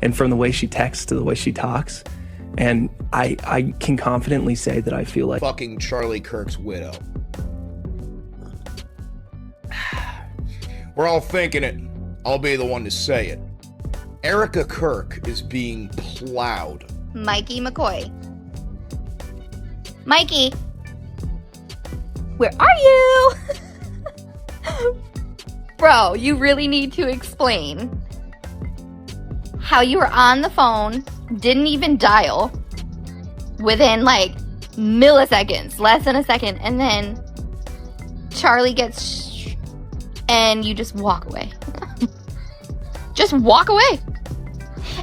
and from the way she texts to the way she talks. And I can confidently say that I feel like fucking Charlie Kirk's widow. We're all thinking it. I'll be the one to say it. Erika Kirk is being plowed. Mikey McCoy. Mikey, where are you? Bro, you really need to explain how you were on the phone, didn't even dial, within like milliseconds, less than a second, and then Charlie gets and you just walk away. Just walk away.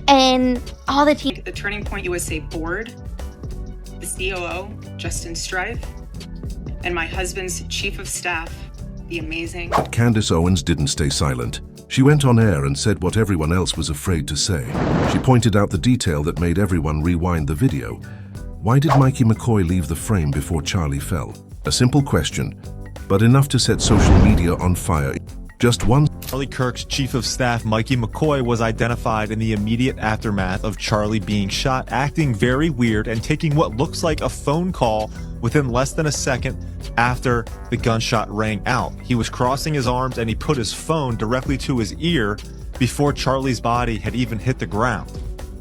And all the The Turning Point USA board, the COO, Justin Strife, and my husband's chief of staff, the amazing... But Candace Owens didn't stay silent. She went on air and said what everyone else was afraid to say. She pointed out the detail that made everyone rewind the video. Why did Mikey McCoy leave the frame before Charlie fell? A simple question, but enough to set social media on fire. Just one. Charlie Kirk's chief of staff, Mikey McCoy, was identified in the immediate aftermath of Charlie being shot, acting very weird and taking what looks like a phone call within less than a second after the gunshot rang out. He was crossing his arms and he put his phone directly to his ear before Charlie's body had even hit the ground.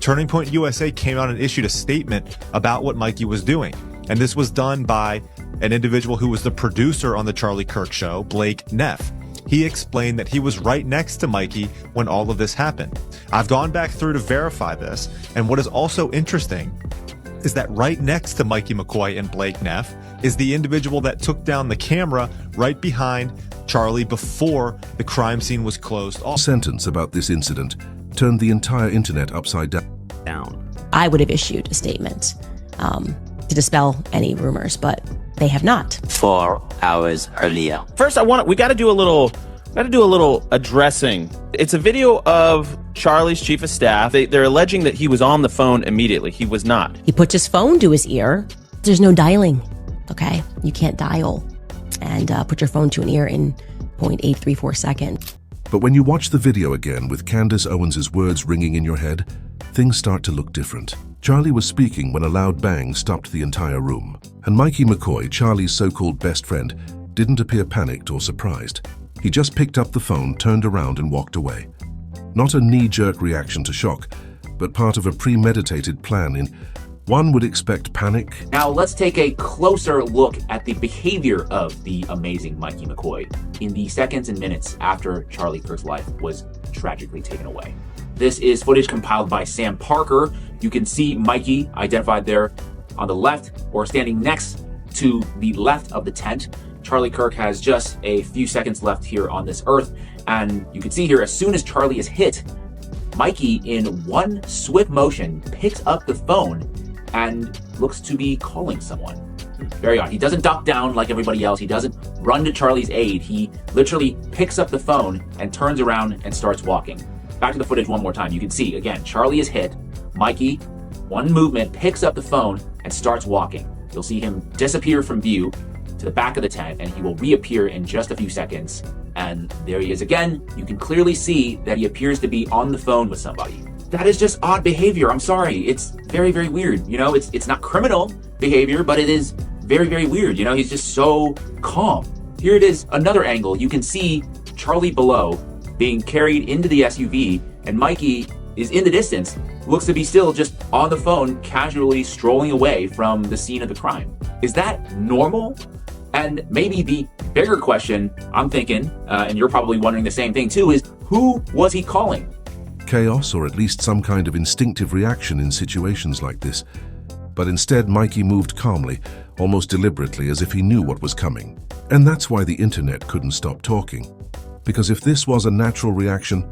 Turning Point USA came out and issued a statement about what Mikey was doing. And this was done by an individual who was the producer on the Charlie Kirk show, Blake Neff. He explained that he was right next to Mikey when all of this happened. I've gone back through to verify this, and what is also interesting is that right next to Mikey McCoy and Blake Neff is the individual that took down the camera right behind Charlie before the crime scene was closed off. A sentence about this incident turned the entire internet upside down. I would have issued a statement to dispel any rumors, but they have not. 4 hours earlier. First, we got to do a little addressing. It's a video of Charlie's chief of staff. They're alleging that he was on the phone immediately. He was not. He put his phone to his ear. There's no dialing, okay? You can't dial and put your phone to an ear in 0.834 seconds. But when you watch the video again with Candace Owens' words ringing in your head, things start to look different. Charlie was speaking when a loud bang stopped the entire room. And Mikey McCoy, Charlie's so-called best friend, didn't appear panicked or surprised. He just picked up the phone, turned around and walked away. Not a knee-jerk reaction to shock, but part of a premeditated plan. One would expect panic. Now let's take a closer look at the behavior of the amazing Mikey McCoy in the seconds and minutes after Charlie Kirk's life was tragically taken away. This is footage compiled by Sam Parker. You can see Mikey identified there on the left, or standing next to the left of the tent. Charlie Kirk has just a few seconds left here on this earth, and you can see here, as soon as Charlie is hit, Mikey, in one swift motion, picks up the phone and looks to be calling someone. Very odd. He doesn't duck down like everybody else. He doesn't run to Charlie's aid. He literally picks up the phone and turns around and starts walking. Back to the footage one more time. You can see, again, Charlie is hit. Mikey, one movement, picks up the phone and starts walking. You'll see him disappear from view to the back of the tent, and he will reappear in just a few seconds. And there he is again. You can clearly see that he appears to be on the phone with somebody. That is just odd behavior. I'm sorry. It's very, very weird. You know, it's not criminal behavior, but it is very, very weird. You know, he's just so calm. Here it is, another angle. You can see Charlie below being carried into the SUV, and Mikey is in the distance, looks to be still just on the phone, casually strolling away from the scene of the crime. Is that normal? And maybe the bigger question I'm thinking, and you're probably wondering the same thing too, is who was he calling? Chaos, or at least some kind of instinctive reaction in situations like this. But instead, Mikey moved calmly, almost deliberately, as if he knew what was coming. And that's why the internet couldn't stop talking. Because if this was a natural reaction,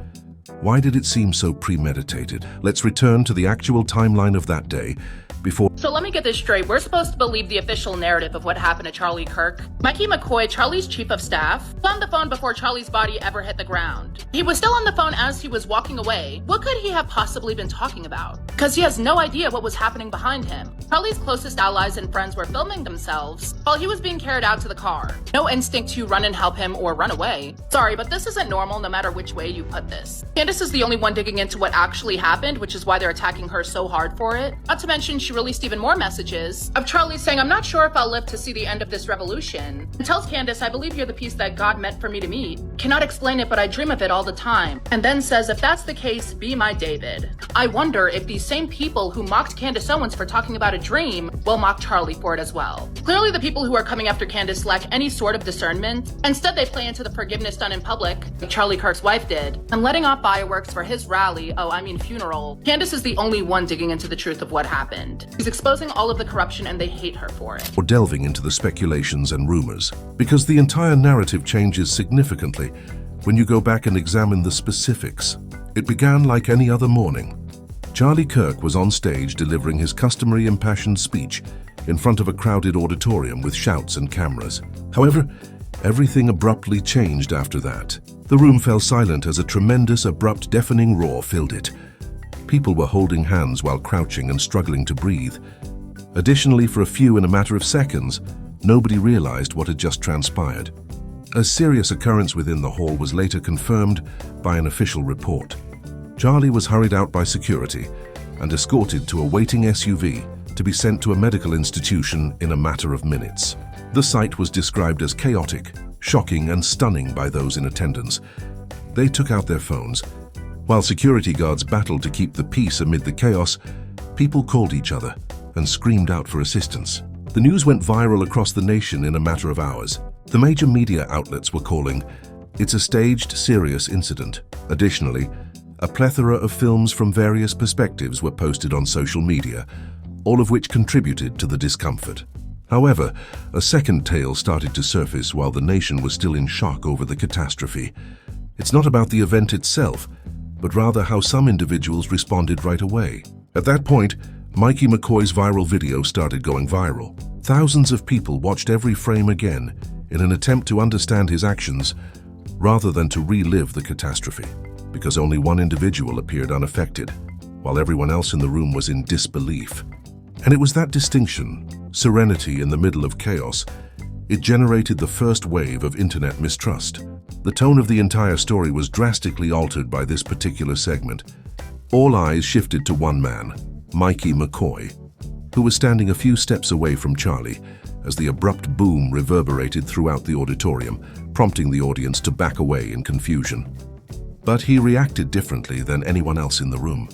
why did it seem so premeditated? Let's return to the actual timeline of that day before... So let me get this straight. We're supposed to believe the official narrative of what happened to Charlie Kirk. Mikey McCoy, Charlie's chief of staff, was on the phone before Charlie's body ever hit the ground. He was still on the phone as he was walking away. What could he have possibly been talking about? Because he has no idea what was happening behind him. Charlie's closest allies and friends were filming themselves while he was being carried out to the car. No instinct to run and help him or run away. Sorry, but this isn't normal no matter which way you put this. Candace is the only one digging into what actually happened, which is why they're attacking her so hard for it. Not to mention, she released even more messages of Charlie saying, "I'm not sure if I'll live to see the end of this revolution." And tells Candace, "I believe you're the piece that God meant for me to meet. Cannot explain it, but I dream of it all the time." And then says, "If that's the case, be my David." I wonder if these same people who mocked Candace Owens for talking about a dream will mock Charlie for it as well. Clearly, the people who are coming after Candace lack any sort of discernment. Instead, they play into the forgiveness done in public, like Charlie Kirk's wife did, and letting off fireworks for his rally, funeral. Candace is the only one digging into the truth of what happened. She's exposing all of the corruption and they hate her for it. Or delving into the speculations and rumors, because the entire narrative changes significantly when you go back and examine the specifics. It began like any other morning. Charlie Kirk was on stage delivering his customary impassioned speech in front of a crowded auditorium with shouts and cameras. However, everything abruptly changed after that. The room fell silent as a tremendous, abrupt, deafening roar filled it. People were holding hands while crouching and struggling to breathe. Additionally, for a few in a matter of seconds, nobody realized what had just transpired. A serious occurrence within the hall was later confirmed by an official report. Charlie was hurried out by security and escorted to a waiting SUV to be sent to a medical institution in a matter of minutes. The sight was described as chaotic, shocking, and stunning by those in attendance. They took out their phones. While security guards battled to keep the peace amid the chaos, people called each other and screamed out for assistance. The news went viral across the nation in a matter of hours. The major media outlets were calling, "It's a staged, serious incident." Additionally, a plethora of films from various perspectives were posted on social media, all of which contributed to the discomfort. However, a second tale started to surface while the nation was still in shock over the catastrophe. It's not about the event itself, but rather how some individuals responded right away. At that point, Mikey McCoy's viral video started going viral. Thousands of people watched every frame again in an attempt to understand his actions rather than to relive the catastrophe, because only one individual appeared unaffected, while everyone else in the room was in disbelief. And it was that distinction, serenity in the middle of chaos, it generated the first wave of internet mistrust. The tone of the entire story was drastically altered by this particular segment. All eyes shifted to one man, Mikey McCoy, who was standing a few steps away from Charlie as the abrupt boom reverberated throughout the auditorium, prompting the audience to back away in confusion. But he reacted differently than anyone else in the room.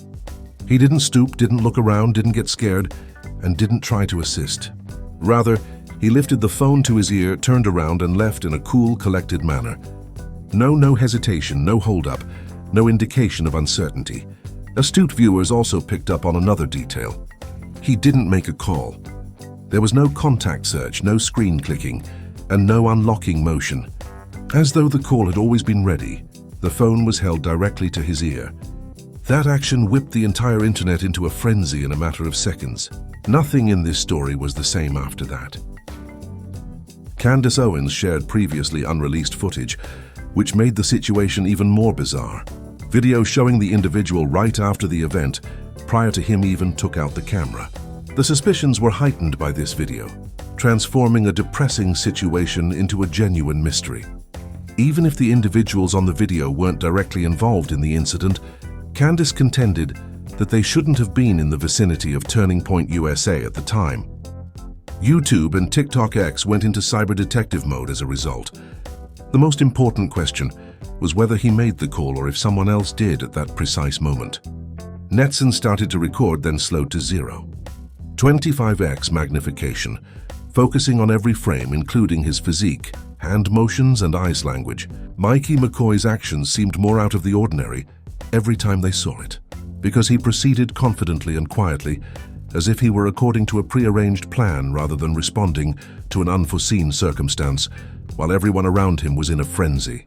He didn't stoop, didn't look around, didn't get scared, and didn't try to assist. Rather, he lifted the phone to his ear, turned around, and left in a cool, collected manner. No hesitation, no hold-up, no indication of uncertainty. Astute viewers also picked up on another detail. He didn't make a call. There was no contact search, no screen clicking, and no unlocking motion. As though the call had always been ready, the phone was held directly to his ear. That action whipped the entire internet into a frenzy in a matter of seconds. Nothing in this story was the same after that. Candace Owens shared previously unreleased footage, which made the situation even more bizarre. Video showing the individual right after the event, prior to him even took out the camera. The suspicions were heightened by this video, transforming a depressing situation into a genuine mystery. Even if the individuals on the video weren't directly involved in the incident, Candace contended that they shouldn't have been in the vicinity of Turning Point USA at the time. YouTube and TikTok X went into cyber detective mode as a result. The most important question was whether he made the call or if someone else did at that precise moment. Netson started to record, then slowed to 0. 25x magnification, focusing on every frame, including his physique, hand motions, and eyes language. Mikey McCoy's actions seemed more out of the ordinary every time they saw it, because he proceeded confidently and quietly, as if he were according to a prearranged plan rather than responding to an unforeseen circumstance, while everyone around him was in a frenzy.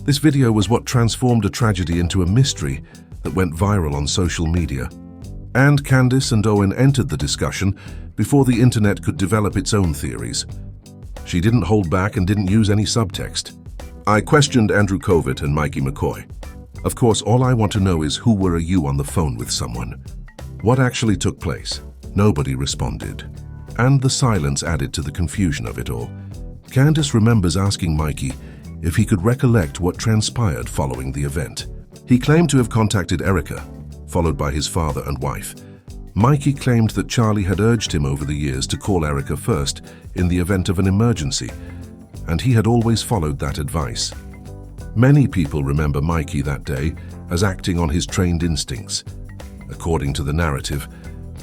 This video was what transformed a tragedy into a mystery that went viral on social media. And Candace and Owen entered the discussion before the internet could develop its own theories. She didn't hold back and didn't use any subtext. I questioned Andrew Kovic and Mikey McCoy. Of course, all I want to know is, who were you on the phone with someone? What actually took place? Nobody responded. And the silence added to the confusion of it all. Candace remembers asking Mikey if he could recollect what transpired following the event. He claimed to have contacted Erika, followed by his father and wife. Mikey claimed that Charlie had urged him over the years to call Erika first in the event of an emergency, and he had always followed that advice. Many people remember Mikey that day as acting on his trained instincts. According to the narrative,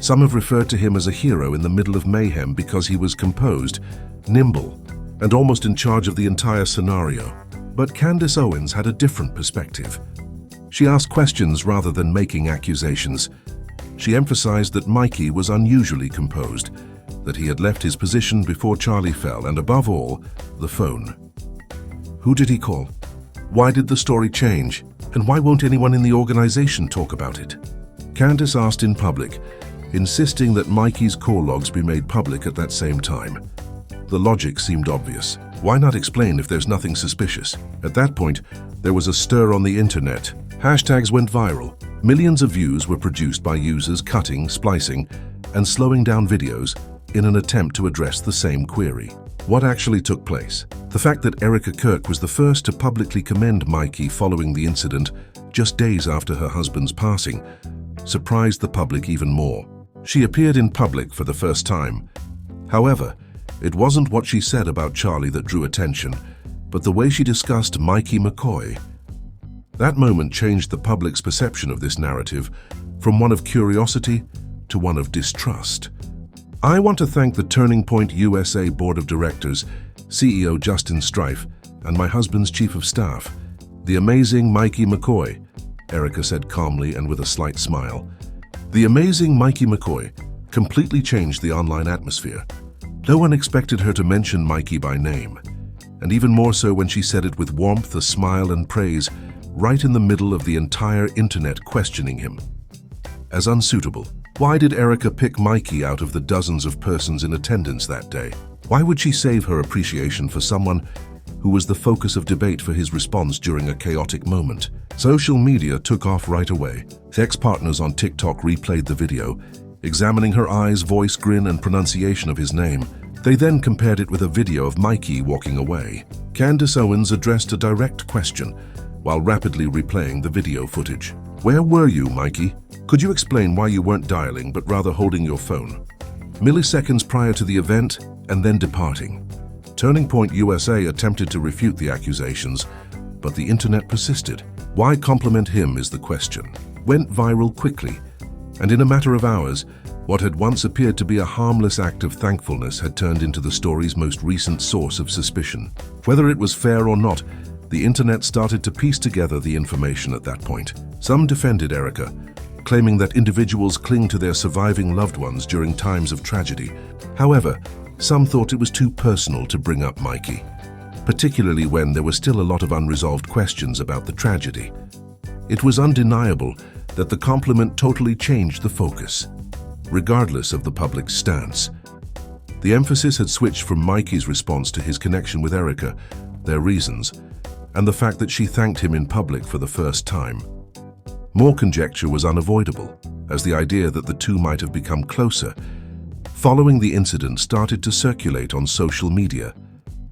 some have referred to him as a hero in the middle of mayhem because he was composed, nimble, and almost in charge of the entire scenario. But Candace Owens had a different perspective. She asked questions rather than making accusations. She emphasized that Mikey was unusually composed, that he had left his position before Charlie fell, and above all, the phone. Who did he call? Why did the story change? And why won't anyone in the organization talk about it? Candace asked in public, insisting that Mikey's call logs be made public at that same time. The logic seemed obvious. Why not explain if there's nothing suspicious? At that point, there was a stir on the internet. Hashtags went viral. Millions of views were produced by users cutting, splicing, and slowing down videos in an attempt to address the same query. What actually took place? The fact that Erika Kirk was the first to publicly commend Mikey following the incident just days after her husband's passing surprised the public even more. She appeared in public for the first time. However, it wasn't what she said about Charlie that drew attention, but the way she discussed Mikey McCoy. That moment changed the public's perception of this narrative from one of curiosity to one of distrust. I want to thank the Turning Point USA Board of Directors, CEO Justin Strife, and my husband's Chief of Staff, the amazing Mikey McCoy, Erika said calmly and with a slight smile. The amazing Mikey McCoy completely changed the online atmosphere. No one expected her to mention Mikey by name, and even more so when she said it with warmth, a smile, and praise, right in the middle of the entire internet questioning him as unsuitable. Why did Erika pick Mikey out of the dozens of persons in attendance that day? Why would she save her appreciation for someone who was the focus of debate for his response during a chaotic moment? Social media took off right away. Ex-partners on TikTok replayed the video, examining her eyes, voice, grin, and pronunciation of his name. They then compared it with a video of Mikey walking away. Candace Owens addressed a direct question while rapidly replaying the video footage. Where were you, Mikey? Could you explain why you weren't dialing but rather holding your phone? Milliseconds prior to the event and then departing. Turning Point USA attempted to refute the accusations, but the internet persisted. Why compliment him is the question. Went viral quickly, and in a matter of hours, what had once appeared to be a harmless act of thankfulness had turned into the story's most recent source of suspicion. Whether it was fair or not, the internet started to piece together the information at that point. Some defended Erika, claiming that individuals cling to their surviving loved ones during times of tragedy. However, some thought it was too personal to bring up Mikey, particularly when there were still a lot of unresolved questions about the tragedy. It was undeniable that the compliment totally changed the focus, regardless of the public's stance. The emphasis had switched from Mikey's response to his connection with Erika, their reasons, and the fact that she thanked him in public for the first time. More conjecture was unavoidable, as the idea that the two might have become closer following the incident started to circulate on social media.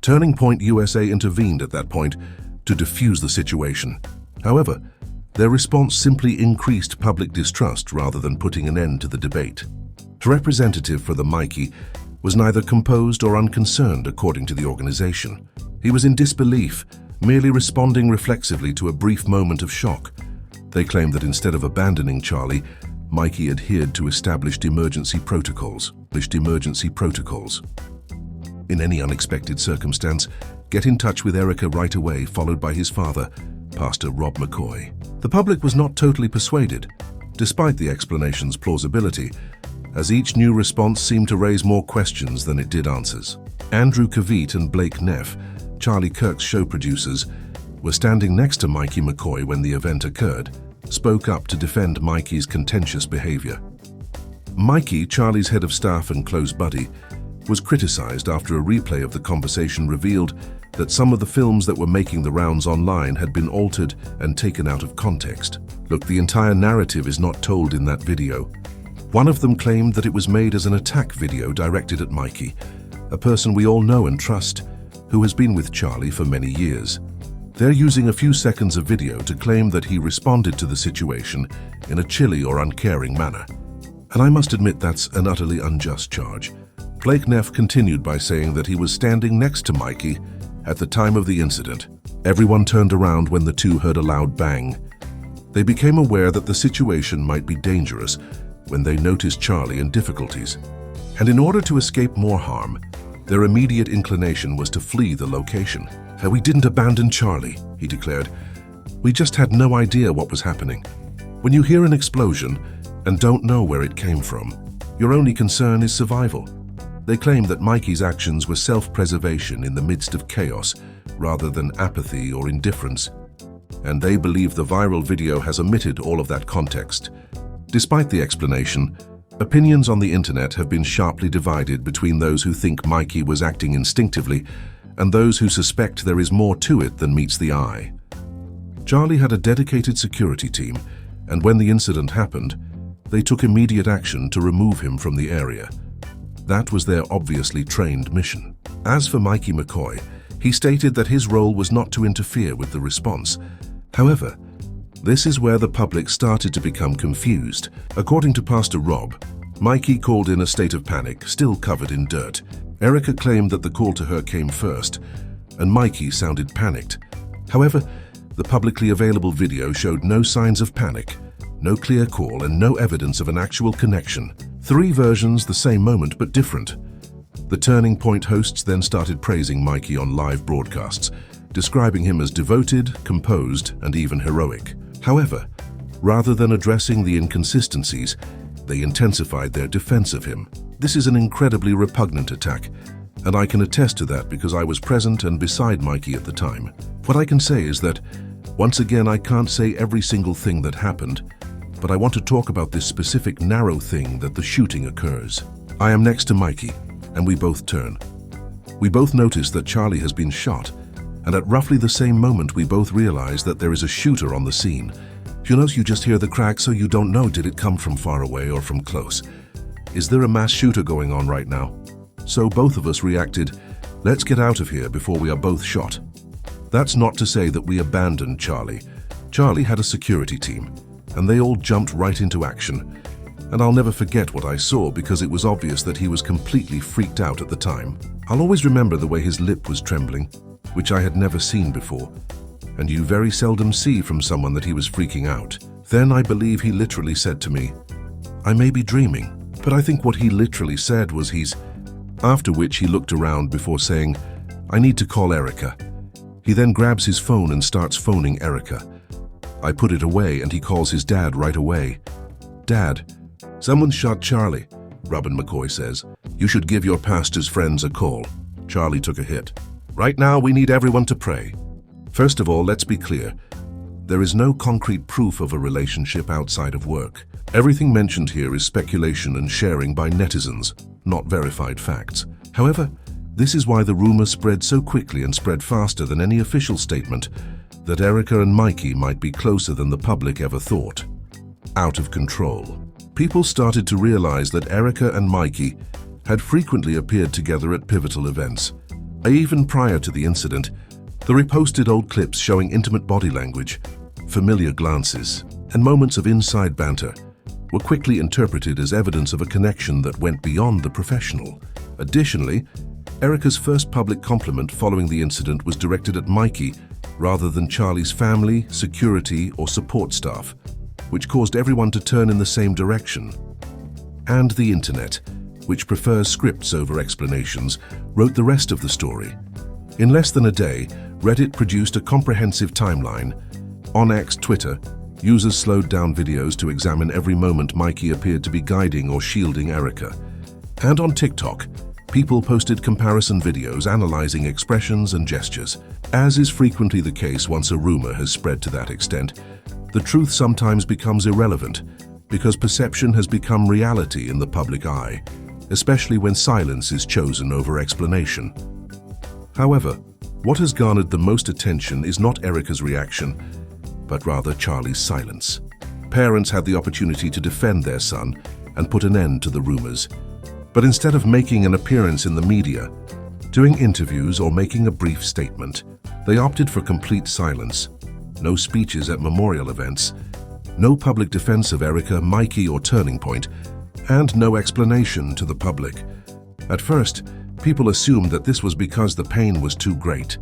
Turning Point USA intervened at that point to defuse the situation. However, their response simply increased public distrust rather than putting an end to the debate. The representative for the Mikey was neither composed or unconcerned, according to the organization. He was in disbelief, merely responding reflexively to a brief moment of shock. They claimed that instead of abandoning Charlie, Mikey adhered to established emergency protocols. In any unexpected circumstance, get in touch with Erika right away, followed by his father, Pastor Rob McCoy. The public was not totally persuaded, despite the explanation's plausibility, as each new response seemed to raise more questions than it did answers. Andrew Kavit and Blake Neff, Charlie Kirk's show producers, were standing next to Mikey McCoy when the event occurred, spoke up to defend Mikey's contentious behavior. Mikey, Charlie's head of staff and close buddy, was criticized after a replay of the conversation revealed that some of the films that were making the rounds online had been altered and taken out of context. Look, the entire narrative is not told in that video. One of them claimed that it was made as an attack video directed at Mikey, a person we all know and trust, who has been with Charlie for many years. They're using a few seconds of video to claim that he responded to the situation in a chilly or uncaring manner. And I must admit that's an utterly unjust charge. Blake Neff continued by saying that he was standing next to Mikey at the time of the incident. Everyone turned around when the two heard a loud bang. They became aware that the situation might be dangerous when they noticed Charlie in difficulties. And in order to escape more harm, their immediate inclination was to flee the location. "We didn't abandon Charlie," he declared. "We just had no idea what was happening." When you hear an explosion and don't know where it came from, your only concern is survival. They claim that Mikey's actions were self-preservation in the midst of chaos rather than apathy or indifference. And they believe the viral video has omitted all of that context. Despite the explanation, opinions on the internet have been sharply divided between those who think Mikey was acting instinctively and those who suspect there is more to it than meets the eye. Charlie had a dedicated security team, and when the incident happened, they took immediate action to remove him from the area. That was their obviously trained mission. As for Mikey McCoy, he stated that his role was not to interfere with the response. However, this is where the public started to become confused. According to Pastor Rob, Mikey called in a state of panic, still covered in dirt. Erika claimed that the call to her came first, and Mikey sounded panicked. However, the publicly available video showed no signs of panic, no clear call, and no evidence of an actual connection. 3 versions the same moment but different. The Turning Point hosts then started praising Mikey on live broadcasts, describing him as devoted, composed, and even heroic. However, rather than addressing the inconsistencies, they intensified their defense of him. This is an incredibly repugnant attack, and I can attest to that because I was present and beside Mikey at the time. What I can say is that, once again, I can't say every single thing that happened, but I want to talk about this specific narrow thing that the shooting occurs. I am next to Mikey, and we both turn. We both notice that Charlie has been shot, and at roughly the same moment we both realize that there is a shooter on the scene. You just hear the crack, so you don't know did it come from far away or from close. Is there a mass shooter going on right now? So both of us reacted, let's get out of here before we are both shot. That's not to say that we abandoned Charlie. Charlie had a security team, and they all jumped right into action. And I'll never forget what I saw because it was obvious that he was completely freaked out at the time. I'll always remember the way his lip was trembling, which I had never seen before. And you very seldom see from someone that he was freaking out. Then I believe he literally said to me, "I may be dreaming," but I think what he literally said was after which he looked around before saying, "I need to call Erika." He then grabs his phone and starts phoning Erika. I put it away and he calls his dad right away. "Dad, someone shot Charlie," Robin McCoy says. "You should give your pastor's friends a call." Charlie took a hit. "Right now we need everyone to pray." First of all, let's be clear. There is no concrete proof of a relationship outside of work. Everything mentioned here is speculation and sharing by netizens, not verified facts. However, this is why the rumor spread so quickly and spread faster than any official statement that Erika and Mikey might be closer than the public ever thought. Out of control. People started to realize that Erika and Mikey had frequently appeared together at pivotal events. Even prior to the incident, they reposted old clips showing intimate body language, familiar glances, and moments of inside banter were quickly interpreted as evidence of a connection that went beyond the professional. Additionally, Erika's first public compliment following the incident was directed at Mikey rather than Charlie's family, security, or support staff, which caused everyone to turn in the same direction. And the internet, which prefers scripts over explanations, wrote the rest of the story. In less than a day, Reddit produced a comprehensive timeline. On X, Twitter, users slowed down videos to examine every moment Mikey appeared to be guiding or shielding Erika. And on TikTok, people posted comparison videos analyzing expressions and gestures. As is frequently the case once a rumor has spread to that extent, the truth sometimes becomes irrelevant because perception has become reality in the public eye, especially when silence is chosen over explanation. However, what has garnered the most attention is not Erika's reaction, but rather Charlie's silence. Parents had the opportunity to defend their son and put an end to the rumors. But instead of making an appearance in the media, Doing interviews or making a brief statement, they opted for complete silence. No speeches at memorial events, no public defense of Erika, Mikey, or Turning Point, and no explanation to the public. At first, people assumed that this was because the pain was too great,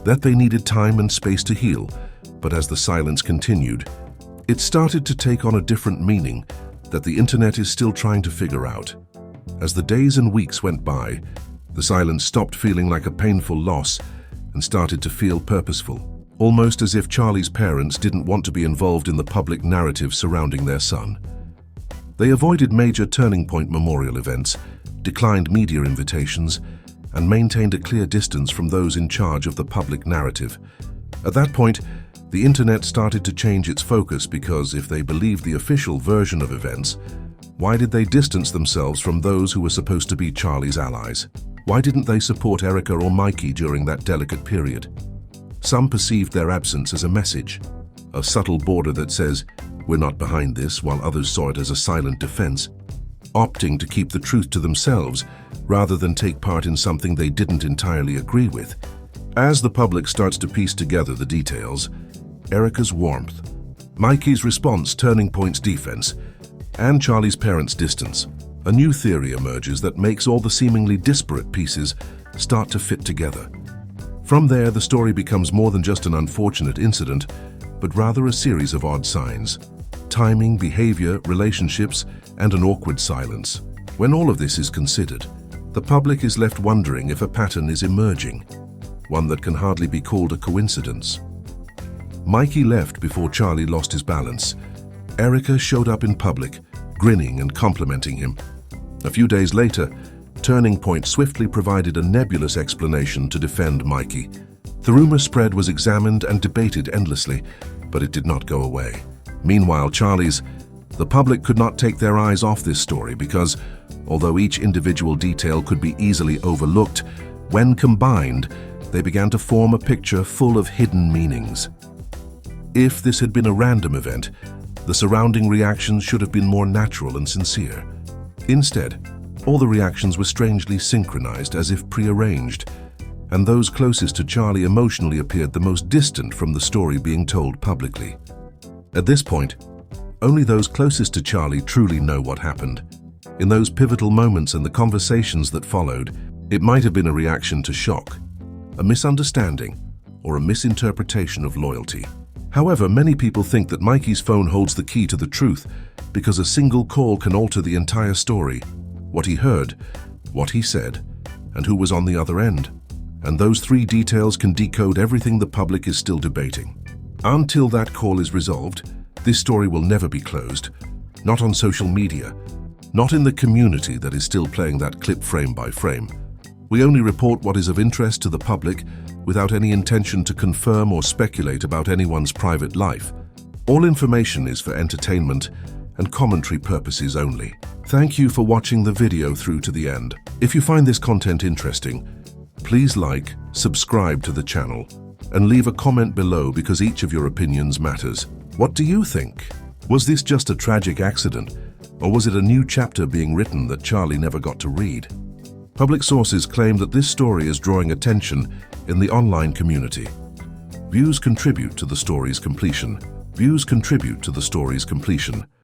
that they needed time and space to heal, but as the silence continued, it started to take on a different meaning that the internet is still trying to figure out. As the days and weeks went by, the silence stopped feeling like a painful loss and started to feel purposeful, almost as if Charlie's parents didn't want to be involved in the public narrative surrounding their son. They avoided major Turning Point memorial events, declined media invitations, and maintained a clear distance from those in charge of the public narrative. At that point, the internet started to change its focus because if they believed the official version of events, why did they distance themselves from those who were supposed to be Charlie's allies? Why didn't they support Erika or Mikey during that delicate period? Some perceived their absence as a message, a subtle border that says, "We're not behind this," while others saw it as a silent defense, opting to keep the truth to themselves rather than take part in something they didn't entirely agree with. As the public starts to piece together the details, Erika's warmth, Mikey's response, Turning Point's defense, and Charlie's parents' distance, a new theory emerges that makes all the seemingly disparate pieces start to fit together. From there, the story becomes more than just an unfortunate incident, but rather a series of odd signs: timing, behavior, relationships, and an awkward silence. When all of this is considered, the public is left wondering if a pattern is emerging, one that can hardly be called a coincidence. Mikey left before Charlie lost his balance. Erika showed up in public, grinning and complimenting him. A few days later, Turning Point swiftly provided a nebulous explanation to defend Mikey. The rumor spread was examined and debated endlessly, but it did not go away. Meanwhile, the public could not take their eyes off this story because, although each individual detail could be easily overlooked, when combined, they began to form a picture full of hidden meanings. If this had been a random event, the surrounding reactions should have been more natural and sincere. Instead, all the reactions were strangely synchronized, as if prearranged, and those closest to Charlie emotionally appeared the most distant from the story being told publicly. At this point, only those closest to Charlie truly know what happened. In those pivotal moments and the conversations that followed, it might have been a reaction to shock, a misunderstanding, or a misinterpretation of loyalty. However, many people think that Mikey's phone holds the key to the truth because a single call can alter the entire story: what he heard, what he said, and who was on the other end. And those three details can decode everything the public is still debating. Until that call is resolved, this story will never be closed. Not on social media, not in the community that is still playing that clip frame by frame. We only report what is of interest to the public without any intention to confirm or speculate about anyone's private life. All information is for entertainment and commentary purposes only. Thank you for watching the video through to the end. If you find this content interesting, please like, subscribe to the channel, and leave a comment below because each of your opinions matters. What do you think? Was this just a tragic accident, or was it a new chapter being written that Charlie never got to read? Public sources claim that this story is drawing attention in the online community. Views contribute to the story's completion. Views contribute to the story's completion.